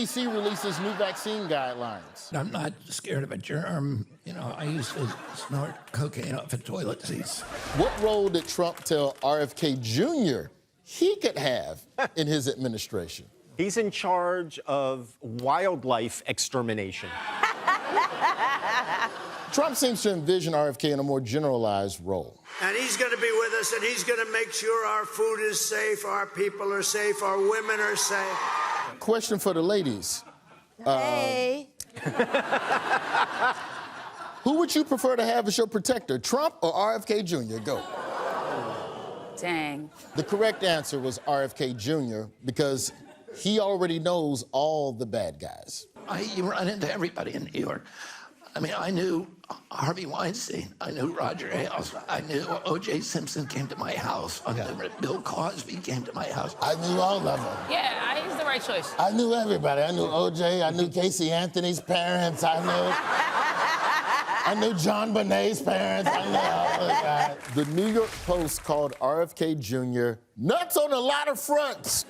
CDC releases new vaccine guidelines. I'm not scared of a germ. You know, I used to snort cocaine off of toilet seats. What role did Trump tell RFK Jr. he could have in his administration? He's in charge of wildlife extermination. Trump seems to envision RFK in a more generalized role. And he's going to be with us, and he's going to make sure our food is safe, our people are safe, our women are safe. Question for the ladies. Hey. Who would you prefer to have as your protector, Trump or RFK Jr.? Go. Dang. The correct answer was RFK Jr. because he already knows all the bad guys. You run into everybody in New York. I mean, I knew Harvey Weinstein. I knew Roger Ailes. I knew O.J. Simpson came to my house. Bill Cosby came to my house. I knew all of them. Yeah, he's the right choice. I knew everybody. I knew O.J. I knew Casey Anthony's parents. I knew John Bonet's parents. I knew all of that. The New York Post called RFK Jr. nuts on a lot of fronts.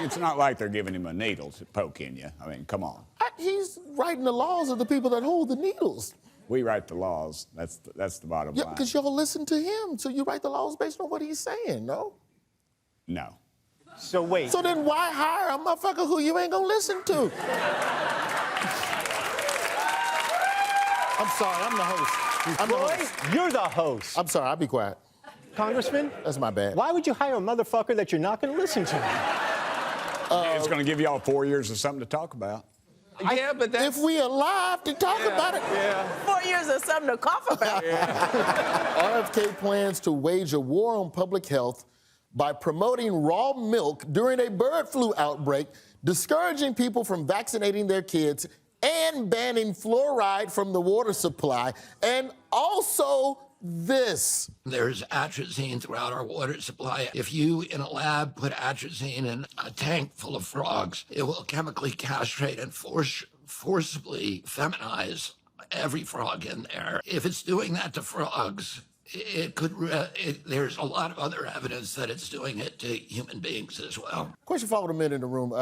It's not like they're giving him a needle to poke in you. I mean, come on. He's writing the laws of the people that hold the needles. We write the laws. That's the bottom line. Yeah, because y'all listen to him, so you write the laws based on what he's saying, no? No. So wait. So then why hire a motherfucker who you ain't gonna listen to? I'm sorry, I'm the host. I'm the host. You're the host. I'm sorry, I'll be quiet. Congressman? That's my bad. Why would you hire a motherfucker that you're not going to listen to? It's going to give y'all 4 years of something to talk about. Yeah, but that's... If we alive to talk about it. Yeah. 4 years of something to cough about. RFK plans to wage a war on public health by promoting raw milk during a bird flu outbreak, discouraging people from vaccinating their kids, and banning fluoride from the water supply, and also this. There's atrazine throughout our water supply. If you, in a lab, put atrazine in a tank full of frogs, it will chemically castrate and forcibly feminize every frog in there. If it's doing that to frogs, it could. There's a lot of other evidence that it's doing it to human beings as well. Question for all the men in the room.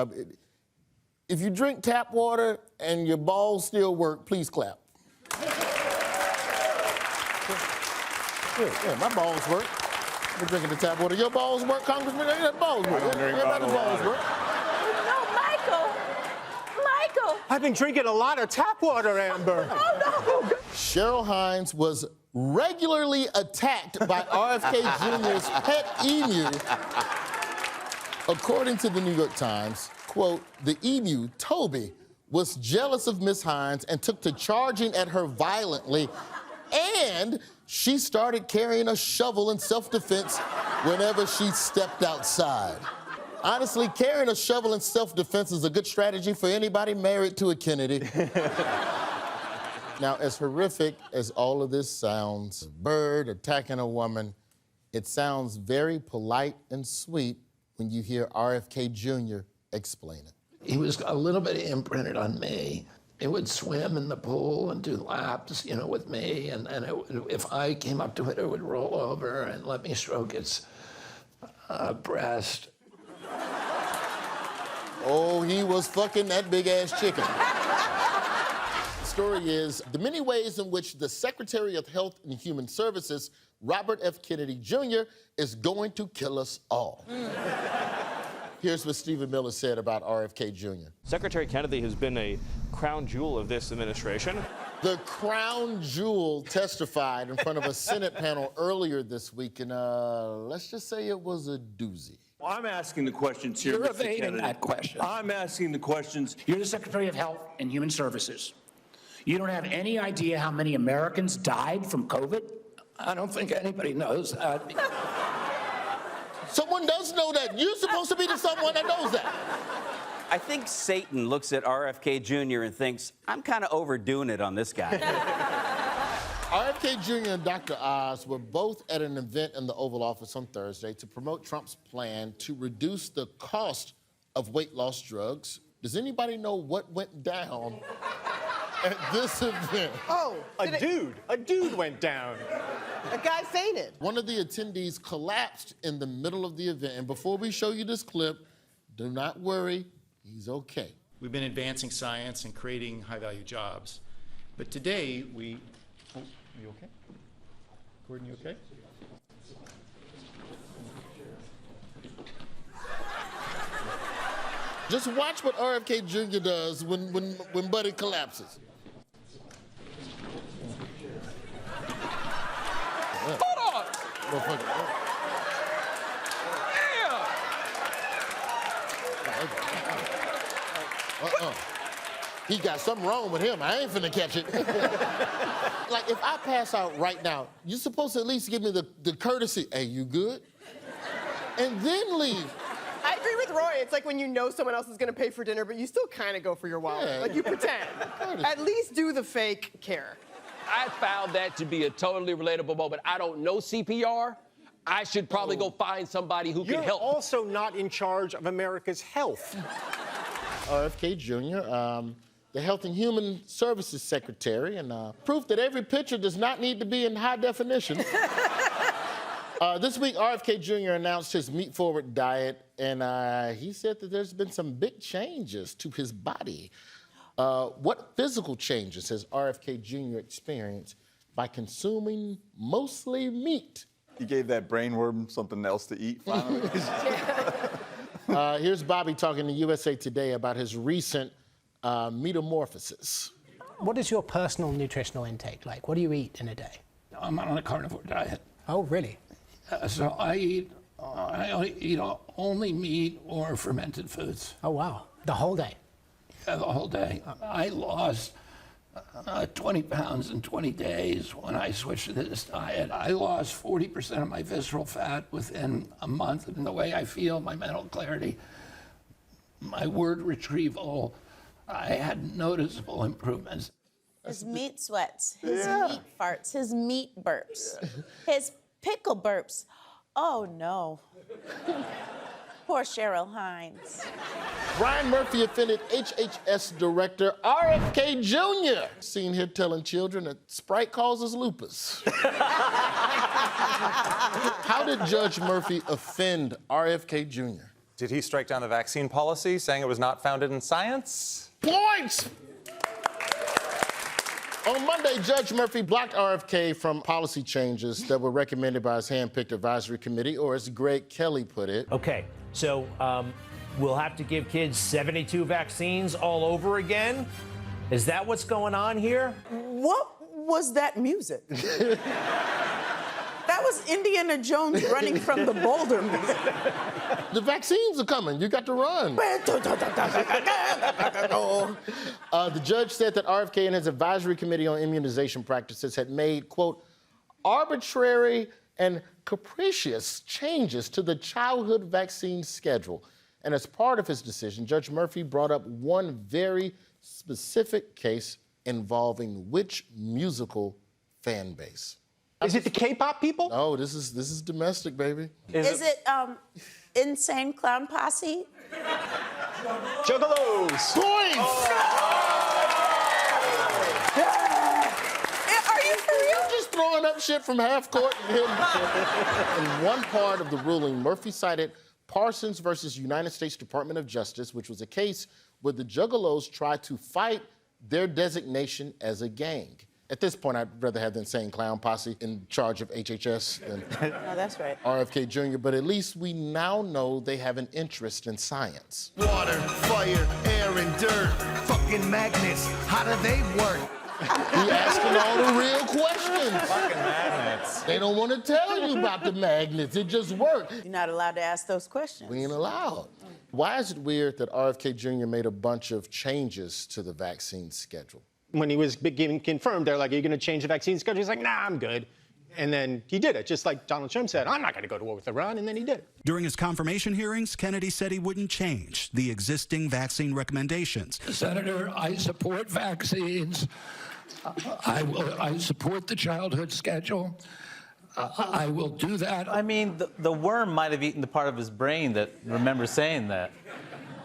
If you drink tap water and your balls still work, please clap. Yeah, my balls work. I'm drinking the tap water. Your balls work, Congressman? Your balls work. Everybody's balls work. No, Michael. I've been drinking a lot of tap water, Amber. Oh, no. Cheryl Hines was regularly attacked by RFK Jr.'s Pet Emu. According to the New York Times, quote, the emu, Toby, was jealous of Miss Hines and took to charging at her violently, and she started carrying a shovel in self-defense whenever she stepped outside. Honestly, carrying a shovel in self-defense is a good strategy for anybody married to a Kennedy. Now, as horrific as all of this sounds, a bird attacking a woman, it sounds very polite and sweet when you hear RFK Jr. explain it. He was a little bit imprinted on me. It would swim in the pool and do laps, you know, with me. And if I came up to it, it would roll over and let me stroke its breast. Oh, he was fucking that big-ass chicken. The story is the many ways in which the Secretary of Health and Human Services, Robert F. Kennedy Jr., is going to kill us all. Here's what Stephen Miller said about RFK Jr. Secretary Kennedy has been a crown jewel of this administration. The crown jewel testified in front of a Senate panel earlier this week, and let's just say it was a doozy. Well, I'm asking the questions here, You're Mr. evading Kennedy. that question. I'm asking the questions. You're the Secretary of Health and Human Services. You don't have any idea how many Americans died from COVID? I don't think anybody knows that. Someone does know that. You're supposed to be the someone that knows that. I think Satan looks at RFK Jr. and thinks, I'm kind of overdoing it on this guy. RFK Jr. and Dr. Oz were both at an event in the Oval Office on Thursday to promote Trump's plan to reduce the cost of weight loss drugs. Does anybody know what went down at this event? Oh, a dude went down. A guy fainted. One of the attendees collapsed in the middle of the event. And before we show you this clip, do not worry, He's okay. We've been advancing science and creating high-value jobs. But today, oh, are you okay? Gordon, you okay? Just watch what RFK Jr. does when Buddy collapses. Hold on! He got something wrong with him. I ain't finna catch it. Like, if I pass out right now, you're supposed to at least give me the courtesy, hey, you good? And then leave. I agree with Roy. It's like when you know someone else is going to pay for dinner, but you still kind of go for your wallet. Yeah. Like, you pretend. At least do the fake care. I found that to be a totally relatable moment. I don't know CPR. I should probably go find somebody who can help. You're also not in charge of America's health. RFK Jr., the Health and Human Services Secretary, and proof that every picture does not need to be in high definition. This week, RFK Jr. announced his meat-forward diet, and he said that there's been some big changes to his body. What physical changes has RFK Jr. experienced by consuming mostly meat? He gave that brainworm something else to eat, finally. Here's Bobby talking to USA Today about his recent metamorphosis. What is your personal nutritional intake like? What do you eat in a day? I'm on a carnivore diet. Oh, really? So I eat only meat or fermented foods. Oh, wow. The whole day? Yeah, the whole day. I lost 20 pounds in 20 days when I switched to this diet. I lost 40% of my visceral fat within a month, and the way I feel, my mental clarity, my word retrieval, I had noticeable improvements. His meat sweats, his meat farts, his meat burps, his pickle burps. Oh, no. Poor Cheryl Hines. Brian Murphy offended HHS director RFK Jr. Seen here telling children that Sprite causes lupus. How did Judge Murphy offend RFK Jr.? Did he strike down the vaccine policy, saying it was not founded in science? Points! On Monday, Judge Murphy blocked RFK from policy changes that were recommended by his hand-picked advisory committee, or as Greg Kelly put it. Okay, so we'll have to give kids 72 vaccines all over again? Is that what's going on here? What was that music? That was Indiana Jones running from the boulder music. The vaccines are coming. You got to run. The judge said that RFK and his advisory committee on immunization practices had made, quote, arbitrary and capricious changes to the childhood vaccine schedule. And as part of his decision, Judge Murphy brought up one very specific case involving which musical fan base? Is it the K-pop people? No, this is domestic, baby. Is it Insane Clown Posse? Juggalos. Points! Are you for real? Just throwing up shit from half court. In one part of the ruling, Murphy cited Parsons versus United States Department of Justice, which was a case where the Juggalos tried to fight their designation as a gang. At this point, I'd rather have the Insane Clown Posse in charge of HHS than No, that's right. RFK Jr., but at least we now know they have an interest in science. Water, fire, air, and dirt. Fucking magnets, how do they work? He asking all the real questions. Fucking magnets. They don't want to tell you about the magnets. It just works. You're not allowed to ask those questions. We ain't allowed. Why is it weird that RFK Jr. made a bunch of changes to the vaccine schedule? When he was getting confirmed, they're like, are you going to change the vaccine schedule? He's like, nah, I'm good. And then he did it, just like Donald Trump said, I'm not going to go to war with Iran, and then he did it. During his confirmation hearings, Kennedy said he wouldn't change the existing vaccine recommendations. Senator, I support vaccines. I support the childhood schedule. I will do that. I mean, the worm might have eaten the part of his brain that remembers saying that.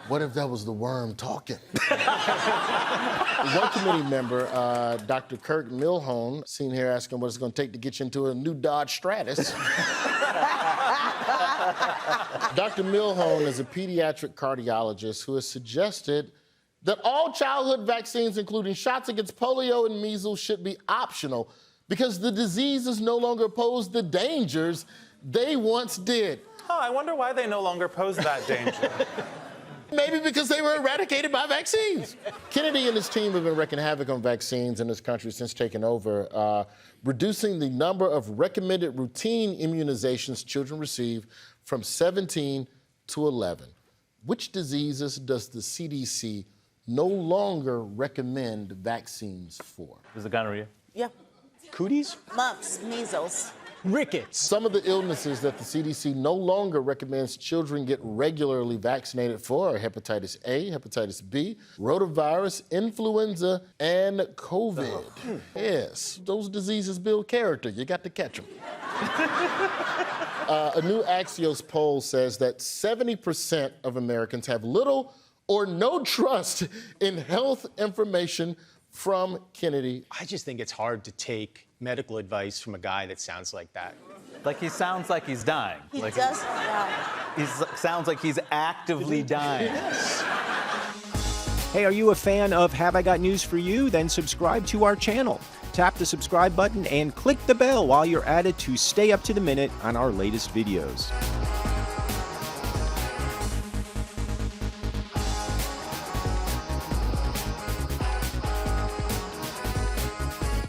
What if that was the worm talking? One committee member, Dr. Kirk Milhone, seen here asking what it's going to take to get you into a new Dodge Stratus. Dr. Milhone is a pediatric cardiologist who has suggested that all childhood vaccines, including shots against polio and measles, should be optional because the diseases no longer pose the dangers they once did. Oh, I wonder why they no longer pose that danger. Maybe because they were eradicated by vaccines. Kennedy and his team have been wreaking havoc on vaccines in this country since taking over, reducing the number of recommended routine immunizations children receive from 17 to 11. Which diseases does the CDC no longer recommend vaccines for? Is it gonorrhea? Yeah. Cooties? Mumps, measles. Rickets. Some of the illnesses that the CDC no longer recommends children get regularly vaccinated for are hepatitis A, hepatitis B, rotavirus, influenza, and COVID. Yes, those diseases build character. You got to catch them. A new Axios poll says that 70% of Americans have little or no trust in health information from Kennedy. I just think it's hard to take medical advice from a guy that sounds like that. Like he sounds like he's dying. He like does die. He sounds like he's actively dying. Yes. Hey, are you a fan of Have I Got News For You? Then subscribe to our channel. Tap the subscribe button and click the bell while you're at it to stay up to the minute on our latest videos.